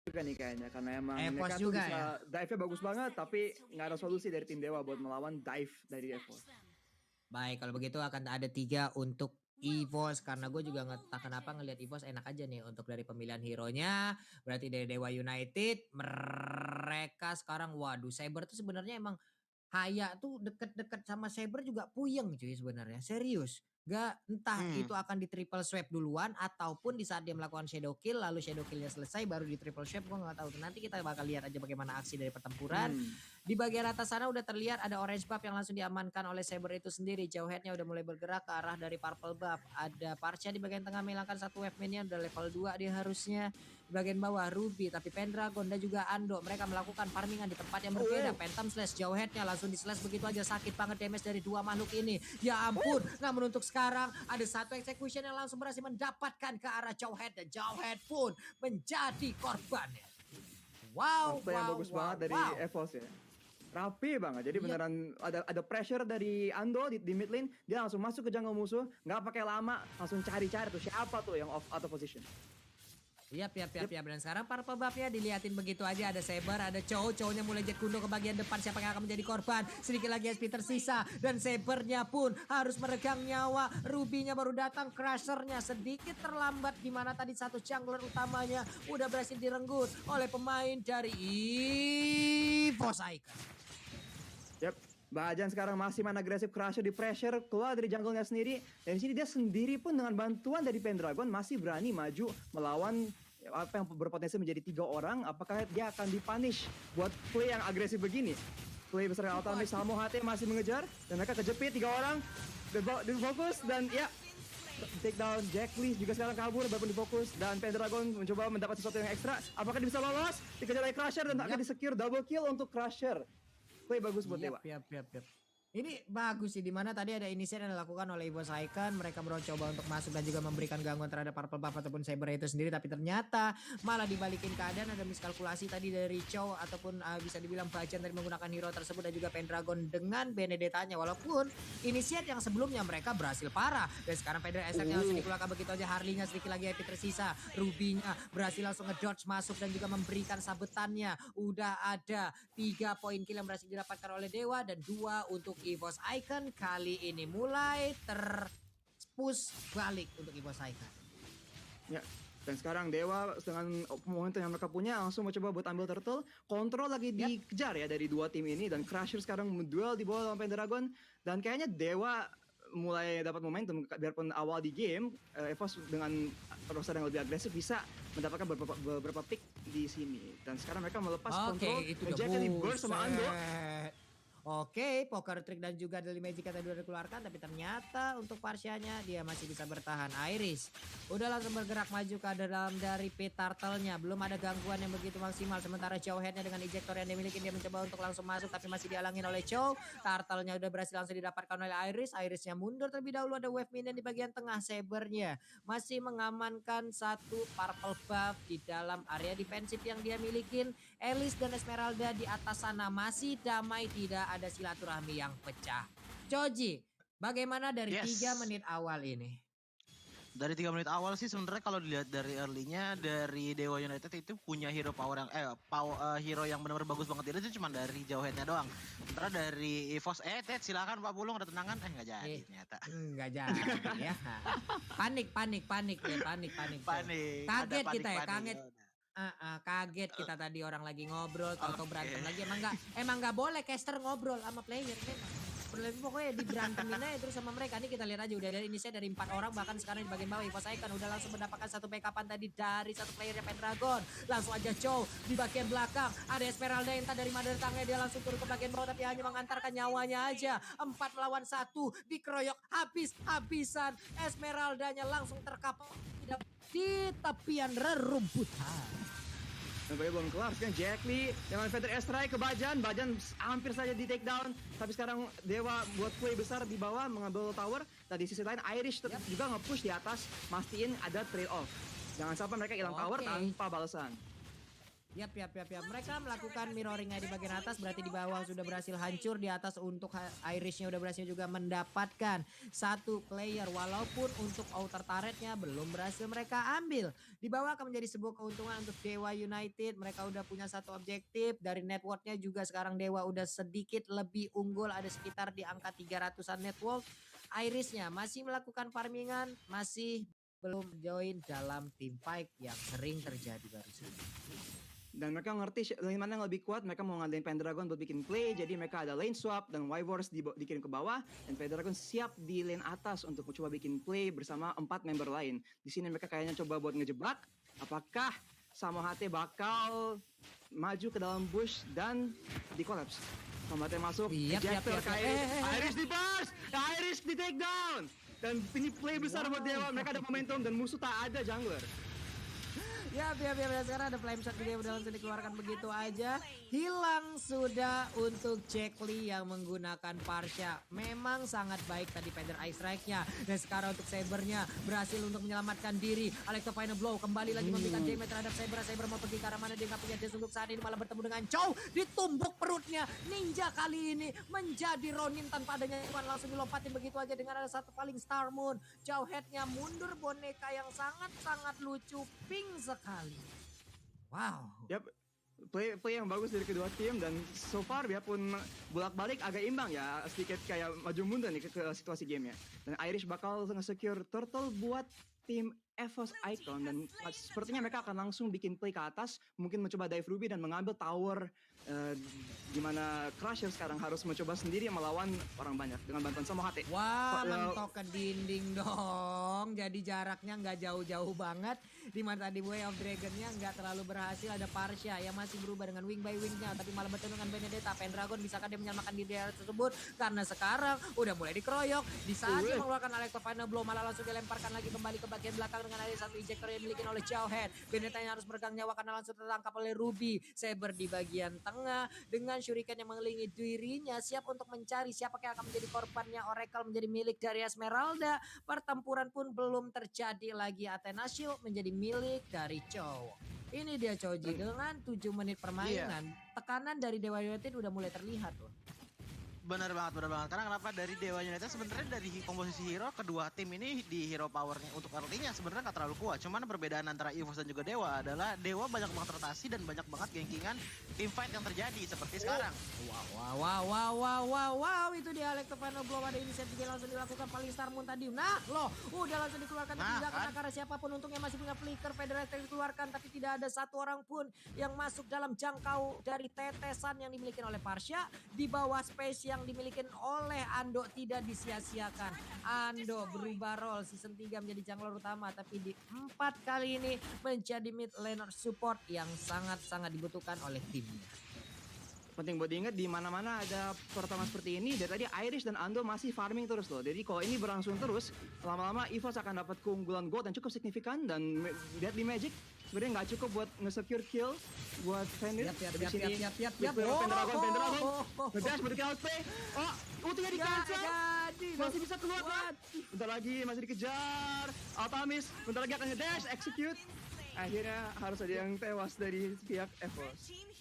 juga nih kayaknya karena emang EVOS mereka tuh juga bisa ya. dive-nya bagus banget tapi nggak ada solusi dari tim Dewa buat melawan dive dari EVOS. Baik, kalau begitu akan ada 3 untuk EVOS karena gue juga entah kenapa ngelihat EVOS enak aja nih untuk dari pemilihan hero-nya. Berarti dari Dewa United mereka sekarang waduh Saber tuh sebenarnya emang Haya tuh deket-deket sama Saber juga puyeng cuy sebenarnya, serius. Gak entah Hmm. itu akan di triple swipe duluan ataupun di saat dia melakukan shadow kill lalu shadow killnya selesai baru di triple swipe gue nggak tahu. Nanti kita bakal lihat aja bagaimana aksi dari pertempuran. Di bagian atas sana udah terlihat ada orange buff yang langsung diamankan oleh Saber itu sendiri. Jauh headnya udah mulai bergerak ke arah dari purple buff. Ada Parcha di bagian tengah menghilangkan satu wave minion udah level 2 dia harusnya. Di bagian bawah Ruby tapi Pendragon dan juga Ando mereka melakukan farmingan di tempat yang berbeda. Phantom slash jauh headnya langsung di slash begitu aja, sakit banget damage dari dua makhluk ini. Ya ampun, namun untuk sekarang ada satu execution yang langsung berhasil mendapatkan ke arah jauh head dan jauh head pun menjadi korbannya. Wow, Play yang wow, bagus wow, banget dari wow. EVOS ya. Rapi banget, jadi Iya. beneran ada pressure dari Ando di mid lane, dia langsung masuk ke jungle musuh, nggak pakai lama, langsung cari-cari tuh siapa tuh yang out of position. Yap. Dan sekarang purple buff-nya diliatin begitu aja. Ada Saber, ada Chow-nya mulai jet kundo ke bagian depan. Siapa yang akan menjadi korban? Sedikit lagi SP tersisa. Dan Saber-nya pun harus meregang nyawa. Ruby-nya baru datang. Crusher-nya sedikit terlambat. Dimana tadi satu jungler utamanya udah berhasil direnggut oleh pemain dari EVOS Icon. Yap. Bajan sekarang masih main agresif, Crusher di pressure keluar dari jungle-nya sendiri. Dan di sini dia sendiri pun dengan bantuan dari Pendragon masih berani maju melawan apa yang berpotensi menjadi 3 orang. Apakah dia akan dipunish buat play yang agresif begini? Play besar Ultimate Samo HT masih mengejar dan mereka kejepit 3 orang. Difokus dan ya take down. Jack Lee juga sekarang kabur walaupun difokus dan Pendragon mencoba mendapat sesuatu yang ekstra. Apakah dia bisa lolos? Dikejar oleh Crusher dan akan di-secure double kill untuk Crusher. Play bagus buat Dewa. Yap. Ini bagus sih, dimana tadi ada inisiatif yang dilakukan oleh EVOS Icon. Mereka coba untuk masuk dan juga memberikan gangguan terhadap purple buff ataupun Saber itu sendiri. Tapi ternyata malah dibalikin keadaan, ada miskalkulasi tadi dari Chow ataupun bisa dibilang Bajan tadi menggunakan hero tersebut dan juga Pendragon dengan Benedetta-nya. Walaupun inisiatif yang sebelumnya mereka berhasil parah. Dan sekarang Pedro Esek-nya langsung dikeluarkan begitu aja. Harley-nya sedikit lagi HP tersisa. Ruby-nya berhasil langsung ngedodge masuk dan juga memberikan sabetannya. Udah ada 3 poin kill yang berhasil didapatkan oleh Dewa dan 2 untuk EVOS Icon. Kali ini mulai terpush balik untuk EVOS Icon. Ya, dan sekarang Dewa dengan momentum yang mereka punya langsung mencoba buat ambil turtle. Kontrol lagi dikejar ya dari 2 tim ini dan Crusher sekarang menduel di bawah lawan Pendragon dan kayaknya Dewa mulai dapat momentum biarpun awal di game EVOS dengan roster yang lebih agresif bisa mendapatkan beberapa pick di sini dan sekarang mereka melepas kontrol. Itu Jack di burst sama Ando. Oke, poker trick dan juga dari magic tadi udah dikeluarkan, tapi ternyata untuk Parsianya dia masih bisa bertahan. Iris udah langsung bergerak maju ke dalam dari pit turtle-nya. Belum ada gangguan yang begitu maksimal. Sementara Chow head-nya dengan ejector yang dimiliki dia mencoba untuk langsung masuk tapi masih dihalangin oleh Chow. Turtle-nya udah berhasil langsung didapatkan oleh Iris. Iris-nya mundur terlebih dahulu, ada wave minion di bagian tengah. Saber-nya masih mengamankan satu purple buff di dalam area defensif yang dia milikin. Alice dan Esmeralda di atas sana masih damai, tidak ada silaturahmi yang pecah. Joji, bagaimana dari 3 menit awal ini? Dari 3 menit awal sih sebenarnya kalau dilihat dari early-nya dari Dewa United itu punya hero power yang hero yang benar-benar bagus banget itu cuma dari jauh head-nya doang. Sementara dari EVOS silakan Pak Pulung ada tenangan enggak jadi ternyata. Enggak jadi ya. Panik. Kaget kita ya, kaget kita tadi orang lagi ngobrol atau berantem lagi. Emang nggak boleh caster ngobrol sama player memang. Pokoknya diberantemin aja terus sama mereka. Ini kita lihat aja udah ada inisiatif dari 4 orang, bahkan sekarang di bagian bawah EVOS Icon udah langsung mendapatkan satu backupan tadi dari satu playernya Pendragon. Langsung aja Chow di bagian belakang, ada Esmeralda yang dari mana datangnya, dia langsung turun ke bagian bawah tapi hanya mengantarkan nyawanya aja. 4 lawan 1 dikeroyok habis-habisan. Esmeraldanya langsung terkapar di tepian rerumputan. Dan belum kelar sekarang Jack Lee dengan Feather Airstrike ke Bajan hampir saja di take down. Tapi sekarang Dewa buat play besar di bawah mengambil tower. Dan di sisi lain Irish tetap juga nge-push di atas, mastiin ada trade off. Jangan sampai mereka hilang tower tanpa balasan. Yap. Mereka melakukan mirroringnya di bagian atas, berarti di bawah sudah berhasil hancur. Di atas untuk Irishnya udah berhasil juga mendapatkan satu player. Walaupun untuk outer turretnya belum berhasil mereka ambil. Di bawah akan menjadi sebuah keuntungan untuk Dewa United. Mereka udah punya satu objektif. Dari networknya juga sekarang Dewa udah sedikit lebih unggul. Ada sekitar di angka 300-an network. Irishnya masih melakukan farmingan, masih belum join dalam team fight yang sering terjadi barusan. Dan mereka ngerti lane mana yang lebih kuat, mereka mau ngadain Pendragon buat bikin play, jadi mereka ada lane swap dan Wyvers dikirim ke bawah, dan Pendragon siap di lane atas untuk mencoba bikin play bersama 4 member lain. Di sini mereka kayaknya coba buat ngejebak, apakah Samohate bakal maju ke dalam bush dan di collapse. Samohate masuk, ejector ke Irish di burst, Irish di take down. Dan ini play besar buat Dewa, mereka ada momentum dan musuh tak ada jungler. Ya, sekarang ada flame shot dia udah langsung dikeluarkan begitu aja. Hilang sudah untuk Jack Lee yang menggunakan Parsha. Memang sangat baik tadi Panther Ice Strike-nya. Dan sekarang untuk Sabernya berhasil untuk menyelamatkan diri. Alexa Final Blow kembali lagi memberikan damage terhadap Saber. Saber mau pergi ke arah mana, dia nggak punya dash untuk saat ini, malah bertemu dengan Chow. Ditumbuk perutnya. Ninja kali ini menjadi Ronin tanpa adanya Iwan, langsung dilompatin begitu aja dengan ada satu paling Star Moon. Chow headnya mundur, boneka yang sangat-sangat lucu. Pink sekali. Wow. Yap, play yang bagus dari kedua tim, dan so far biarpun bolak-balik agak imbang ya, sedikit kayak maju mundur nih ke situasi gamenya. Dan Irish bakal nge-secure turtle buat tim EVOS Icon, dan sepertinya mereka akan langsung bikin play ke atas, mungkin mencoba dive Ruby dan mengambil tower, di mana Crusher sekarang harus mencoba sendiri melawan orang banyak dengan bantuan Samohate. Wah, mentok ke dinding dong. Jadi jaraknya nggak jauh-jauh banget. Di mana tadi Way of Dragon-nya nggak terlalu berhasil. Ada Parsha yang masih berubah dengan wing by wing-nya, tapi malah bertemu dengan Benedetta. Pendragon bisakah dia menyelamatkan diri dari tersebut? Karena sekarang udah mulai dikeroyok. Di saat dia mengeluarkan Alexa Final Blow, malah langsung dilemparkan lagi kembali ke bagian belakang dengan ada satu ejector yang dimiliki oleh Jawhead. Benedetta yang harus meregang nyawa karena langsung tertangkap oleh Ruby. Saber di bagian tengah dengan shuriken yang mengelilingi dirinya, siap untuk mencari siapa yang akan menjadi korbannya. Oracle menjadi milik dari Esmeralda. Pertempuran pun belum terjadi lagi. Athena Shield menjadi milik dari Chow. Ini dia Choji dengan 7 menit permainan. Tekanan dari Dewa United udah mulai terlihat loh. Benar banget. Karena kenapa dari Dewa United sebenarnya dari komposisi hero kedua tim ini di hero powernya untuk early-nya sebenarnya nggak terlalu kuat. Cuman perbedaan antara EVOS dan juga Dewa adalah Dewa banyak banget rotasi dan banyak banget gankingan team fight yang terjadi seperti sekarang. Wow, itu dia Alexa Final Blow, ada inisiatif yang langsung dilakukan paling Star Moon tadi. Nah loh, udah langsung dikeluarkan, tidak kena karena siapapun untungnya masih punya flicker. Federer dikeluarkan, tapi tidak ada satu orang pun yang masuk dalam jangkau dari tetesan yang dimiliki oleh Parsha. Di bawah space yang dimiliki oleh Ando tidak disia-siakan. Ando berubah role season 3 menjadi jungler utama, tapi di 4 kali ini menjadi mid laner support yang sangat-sangat dibutuhkan oleh timnya. Penting buat diingat, di mana-mana ada pertarungan seperti ini, dari tadi Irish dan Ando masih farming terus loh. Jadi kalau ini berlangsung terus, lama-lama EVOS akan dapat keunggulan gold yang cukup signifikan, dan lihat di Magic sebenarnya nggak cukup buat nge-secure kill buat Fenrir. Siap. Pendragon. Ngedash berdiri outplay. Oh, ultinya di cancel. Masih bisa keluar kan? Bentar lagi masih dikejar. Altamis bentar lagi akan ngedash, execute. Akhirnya harus ada yang tewas dari pihak EVOS.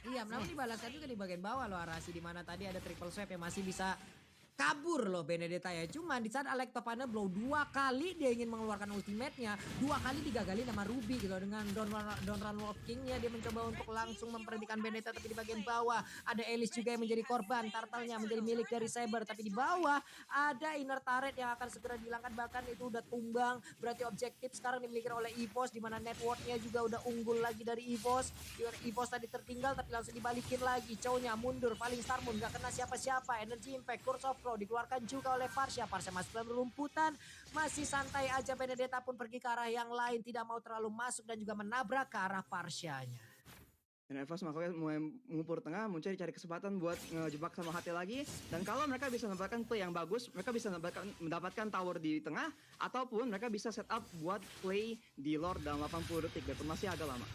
Iya, namun dibalaskan juga di bagian bawah loh Arasi, di mana tadi ada triple swipe yang masih bisa kabur loh Benedetta ya. Cuman di saat Alexa Final Blow 2 kali dia ingin mengeluarkan ultimate-nya, 2 kali digagali sama Ruby gitu loh. Dengan Don't Run Wolf King-nya dia mencoba untuk langsung memperhentikan Benedetta, tapi di bagian bawah ada Elise juga yang menjadi korban. Turtle-nya menjadi milik dari Saber, tapi di bawah ada inner turret yang akan segera dihilangkan, bahkan itu udah tumbang. Berarti objektif sekarang dimiliki oleh EVOS, di mana network-nya juga udah unggul lagi dari EVOS. EVOS tadi tertinggal tapi langsung dibalikin lagi. Chow-nya mundur, paling Star Moon gak kena siapa-siapa. Energy Impact, Curse of dikeluarkan juga oleh Parsha. Parsha masih dalam rumputan, masih santai aja. Benedetta pun pergi ke arah yang lain, tidak mau terlalu masuk dan juga menabrak ke arah Parshanya. Dan EVOS makanya mulai mengumpul tengah, mencari kesempatan buat ngejebak sama hati lagi. Dan kalau mereka bisa mendapatkan play yang bagus, mereka bisa mendapatkan tower di tengah, ataupun mereka bisa setup buat play di Lord dalam 80 detik, dan masih agak lama.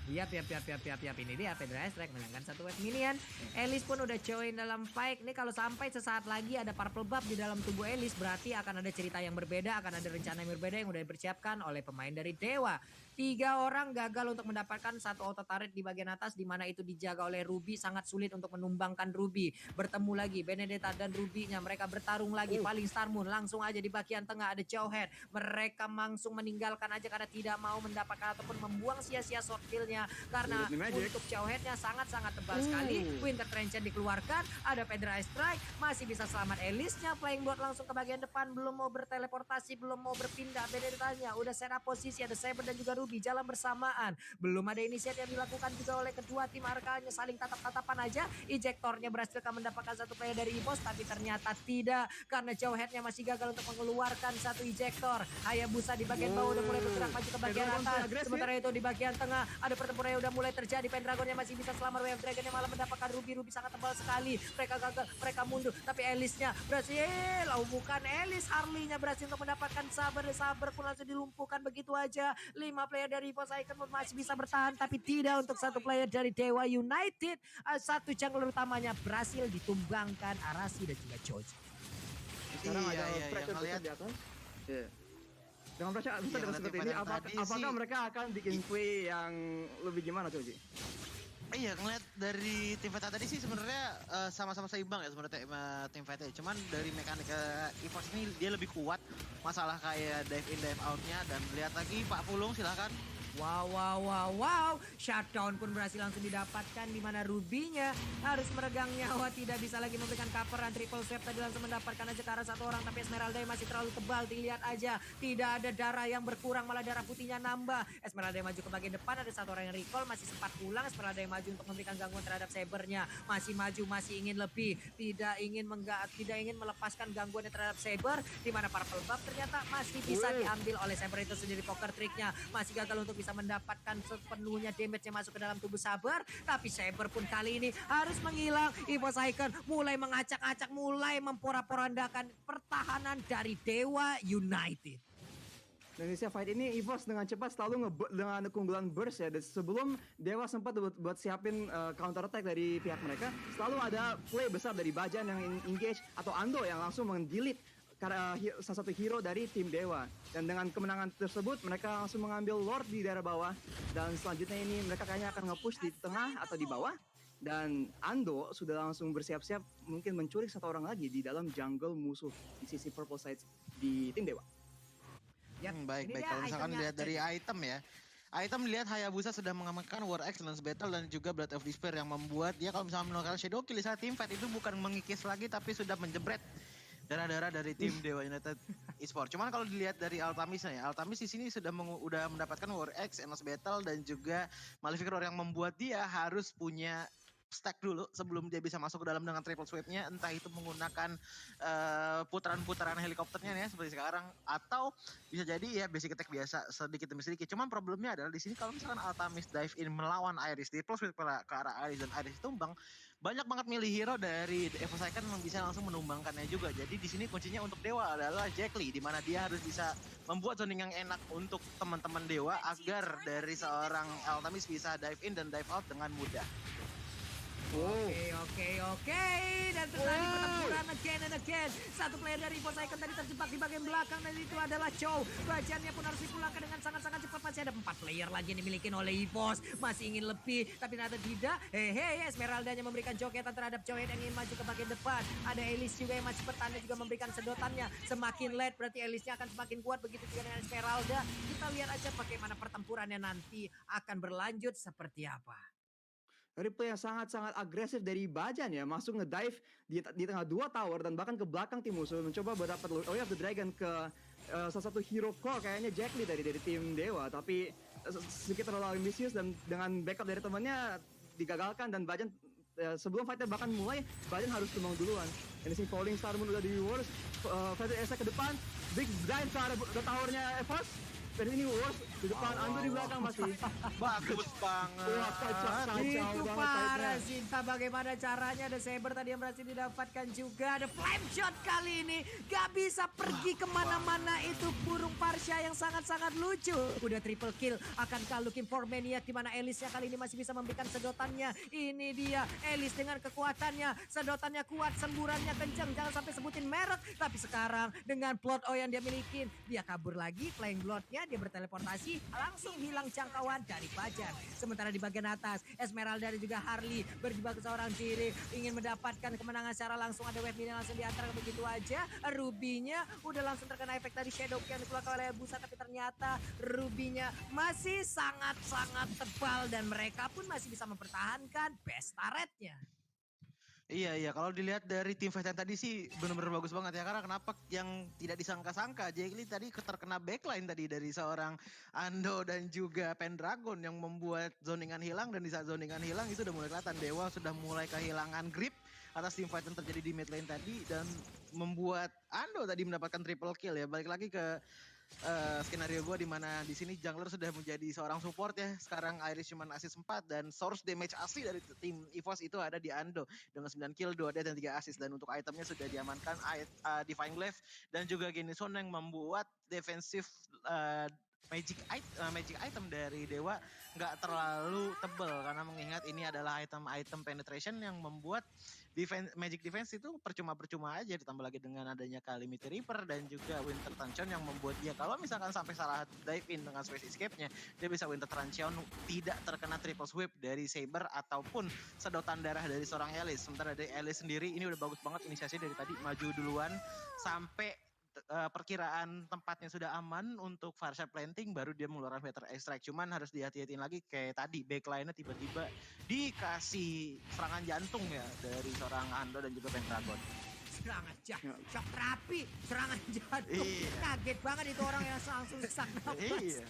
Yap. Ini dia Federer Strike menangkan satu wave minion. Elise pun udah join dalam fight. Ini kalau sampai sesaat lagi ada purple buff di dalam tubuh Elise, berarti akan ada cerita yang berbeda, akan ada rencana yang berbeda yang udah dipersiapkan oleh pemain dari Dewa. 3 orang gagal untuk mendapatkan satu auto turret di bagian atas, di mana itu dijaga oleh Ruby. Sangat sulit untuk menumbangkan Ruby. Bertemu lagi Benedetta dan Ruby-nya, mereka bertarung lagi. Paling Star Moon langsung aja di bagian tengah ada Jawhead. Mereka langsung meninggalkan aja karena tidak mau mendapatkan ataupun membuang sia-sia short kill-nya, karena untuk Jawhead-nya sangat-sangat tebal sekali. Winter Trencher dikeluarkan, ada Pedra Strike, masih bisa selamat Elis-nya. Flying Blood langsung ke bagian depan, belum mau berteleportasi, belum mau berpindah. Benedetta-nya udah set up posisi, ada Saber dan juga Ruby jalan bersamaan. Belum ada inisiatif yang dilakukan juga oleh kedua tim, Arka-nya saling tatap-tatapan aja. Ejectornya berhasil mendapatkan satu player dari EVOS, tapi ternyata tidak, karena Jawhead-nya masih gagal untuk mengeluarkan satu ejector. Hayabusa di bagian bawah udah mulai bergerak maju ke bagian atas. Sementara itu di bagian tengah ada pertempuran yang udah mulai terjadi. Pendragonnya masih bisa selamat, Wave Dragon-nya malah mendapatkan Ruby sangat tebal sekali. Mereka gagal, mereka mundur, tapi Elis-nya berhasil. Bukan Elis, Harley-nya berhasil untuk mendapatkan Saber. Saber pun langsung dilumpuhkan begitu aja. 5 player dari EVOS Icon masih bisa bertahan, tapi tidak untuk satu player dari Dewa United. Satu jungler utamanya berhasil ditumbangkan, Arasi dan juga Choji. Sekarang ada pressure besar di atas. Dengan pressure besar seperti ini, apakah mereka akan bikin play yang lebih gimana, Choji? Iya, ngeliat dari tim fight tadi sih sebenarnya sama-sama seimbang ya sebenarnya tim fight-nya. Cuman dari mekanik EVOS ini dia lebih kuat masalah kayak dive in dive out-nya. Dan lihat lagi Pak Pulung, silahkan. Wow. Shutdown pun berhasil langsung didapatkan, di mana Ruby-nya harus meregang nyawa, tidak bisa lagi memberikan cover, dan triple sweep tadi langsung mendapatkan aja ke arah satu orang, tapi Esmeralda yang masih terlalu tebal. Dilihat aja, tidak ada darah yang berkurang, malah darah putihnya nambah. Esmeralda yang maju ke bagian depan, ada satu orang yang recall, masih sempat pulang. Esmeralda yang maju untuk memberikan gangguan terhadap Saber-nya, masih maju, masih ingin lebih, tidak ingin melepaskan gangguannya terhadap Saber, di mana Purple Buff ternyata masih bisa diambil oleh Saber itu sendiri. Poker trick-nya masih gagal untuk bisa mendapatkan sepenuhnya damage-nya masuk ke dalam tubuh Saber, tapi Saber pun kali ini harus menghilang. EVOS Icon mulai mengacak-acak, mulai memporak-porandakan pertahanan dari Dewa United. Dan di fight ini EVOS dengan cepat selalu dengan keunggulan burst ya. Dan sebelum Dewa sempat buat siapin counter attack dari pihak mereka, selalu ada play besar dari Bajan yang engage atau Ando yang langsung mendelete karena salah satu hero dari tim Dewa. Dan dengan kemenangan tersebut mereka langsung mengambil Lord di daerah bawah, dan selanjutnya ini mereka kayaknya akan nge-push di tengah atau di bawah. Dan Ando sudah langsung bersiap-siap mungkin mencuri satu orang lagi di dalam jungle musuh di sisi purple side di tim Dewa. Baik. Kalau misalkan lihat dari item ya, item lihat Hayabusa sudah mengamankan War Excellence Battle dan juga Blood of Despair, yang membuat dia kalau misalnya melakukan Shadow Kill saat team fight itu bukan mengikis lagi, tapi sudah menjebret darah-darah dari tim Dewa United Esports. Cuman kalau dilihat dari Altamisnya ya, Altamis di sini sudah mendapatkan War X, Endless Battle, dan juga Malefic Roar, yang membuat dia harus punya stack dulu sebelum dia bisa masuk ke dalam dengan triple sweep-nya, entah itu menggunakan putaran-putaran helikopternya ya seperti sekarang, atau bisa jadi ya basic attack biasa sedikit demi sedikit. Cuman problemnya adalah di sini kalau misalkan Altamis dive in melawan Iris, triple sweep ke arah Iris dan Iris tumbang, banyak banget milih hero dari EVOS Icon yang bisa langsung menumbangkannya juga. Jadi di sini kuncinya untuk Dewa adalah Jack Lee, di mana dia harus bisa membuat zoning yang enak untuk teman-teman Dewa agar dari seorang Altamis bisa dive in dan dive out dengan mudah. Oke. Dan terjadi pertempuran again and again. Satu player dari EVOS Icon tadi terjebak di bagian belakang, dan itu adalah Chow. Bajannya pun harus dipulangkan dengan sangat-sangat cepat. Masih ada 4 player lagi yang dimiliki oleh EVOS. Masih ingin lebih, tapi ternyata tidak. Esmeralda-nya memberikan jogetan terhadap Chow yang ingin maju ke bagian depan. Ada Elis juga yang masih bertanda, juga memberikan sedotannya. Semakin late berarti Elisnya akan semakin kuat, begitu juga dengan Esmeralda. Kita lihat aja bagaimana pertempurannya nanti akan berlanjut seperti apa. Replay yang sangat-sangat agresif dari Bajan ya, masuk nge-dive di tengah 2 tower dan bahkan ke belakang tim musuh, mencoba berdapat Eye of the Dragon ke salah satu hero core kayaknya Jack Lee dari tim Dewa, tapi sedikit terlalu ambisius dan dengan backup dari temannya digagalkan. Dan Bajan sebelum fightnya bahkan mulai, Bajan harus tumbang duluan. Dan di sini Falling Star Moon udah di Wars, Fighter Esa ke depan, big dive ke arah towernya EVOS. Dan ini Wars di depan, Ando di belakang masih. Bagus banget. Wah, kacau Itu banget parah fight-nya. sih. Entah bagaimana caranya, ada Saber tadi yang berhasil didapatkan juga. Ada flame shot kali ini. Gak bisa pergi kemana-mana, itu burung Parsha yang sangat-sangat lucu. Udah triple kill. Akankah looking for Maniac, di mana Elisnya kali ini masih bisa memberikan sedotannya. Ini dia Elis dengan kekuatannya. Sedotannya kuat, semburannya kencang. Jangan sampai sebutin merek. Tapi sekarang dengan plot O yang dia miliki, dia kabur lagi. Flying Blood-nya dia berteleportasi Rizky langsung hilang jangkauan dari Fajar. Sementara di bagian atas, Esmeralda dan juga Harley berjibaku seorang diri ingin mendapatkan kemenangan secara langsung. Ada wave minion langsung diantar begitu aja. Rubinya udah langsung terkena efek dari Shadow Kill yang dikeluarkan oleh Busa, tapi ternyata Rubinya masih sangat-sangat tebal dan mereka pun masih bisa mempertahankan best turretnya. Iya, kalau dilihat dari tim fight yang tadi sih benar-benar bagus banget ya. Karena kenapa yang tidak disangka-sangka, Jegli tadi terkena backline tadi dari seorang Ando dan juga Pendragon yang membuat zoningan hilang. Dan di saat zoningan hilang itu udah mulai kelihatan Dewa sudah mulai kehilangan grip atas tim fight yang terjadi di mid lane tadi. Dan membuat Ando tadi mendapatkan triple kill ya. Balik lagi ke skenario gue di mana di sini jungler sudah menjadi seorang support ya. Sekarang Iris cuma assist 4 dan source damage asli dari tim EVOS itu ada di Ando dengan 9 kill, 2 death dan 3 assist, dan untuk itemnya sudah diamankan Divine Glaive dan juga Genison yang membuat defensif magic item dari Dewa nggak terlalu tebel karena mengingat ini adalah item penetration yang membuat magic defense itu percuma-percuma aja, ditambah lagi dengan adanya Calamity Reaper dan juga Winter Truncheon yang membuat dia kalau misalkan sampai salah dive in dengan space escape-nya, dia bisa Winter Truncheon tidak terkena triple sweep dari Saber ataupun sedotan darah dari seorang Elise. Sementara dari Elise sendiri ini udah bagus banget inisiasi dari tadi, maju duluan sampai perkiraan tempatnya sudah aman untuk Farsha planting, baru dia mengeluarkan Veteran Extract. Cuman harus dihati-hatiin lagi kayak tadi backline-nya tiba-tiba dikasih serangan jantung ya dari seorang Ando dan juga Pendragon. Serangan shock terapi, serangan jantung. Kaget banget itu orang yang langsung sesak nafas.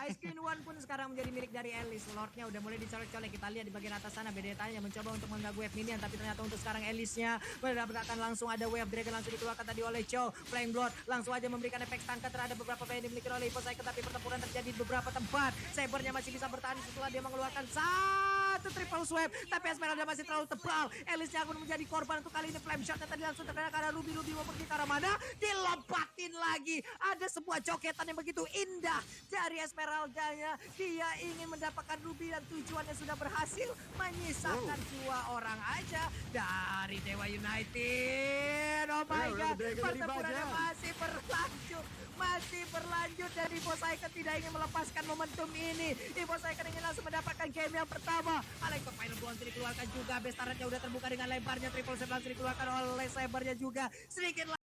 Ice Queen One pun sekarang menjadi milik dari Elise. Lordnya udah mulai dicolek-colek. Kita lihat di bagian atas sana Benedetta-nya mencoba untuk mengganggu wave minion, tapi ternyata untuk sekarang Elise-nya mendapatkan langsung ada wave dragon langsung dikeluarkan tadi oleh Chow. Flame Blood langsung aja memberikan efek tangka terhadap beberapa player yang dimiliki oleh Evo Cycle, tapi pertempuran terjadi di beberapa tempat. Sabernya masih bisa bertahan setelah dia mengeluarkan satu triple sweep, tapi Esmeralda masih terlalu tebal. Elise-nya akan menjadi korban untuk kali ini. Flame shot tadi langsung terkena karena Ruby mau pergi ke arah mana, dilompatin lagi. Ada sebuah coketan yang begitu indah dari Esmeralda-nya. Dia ingin mendapatkan Ruby dan tujuannya sudah berhasil, menyisakan 2 orang aja dari Dewa United. Oh my god, pertempurannya masih berlanjut dan Evo Cycle tidak ingin melepaskan momentum ini. Evo Cycle ingin langsung mendapatkan game yang pertama. Alex Final Bounce dikeluarkan juga, best turretnya udah terbuka dengan lebarnya, triple save langsung dikeluarkan oleh Sabernya juga. Sedikit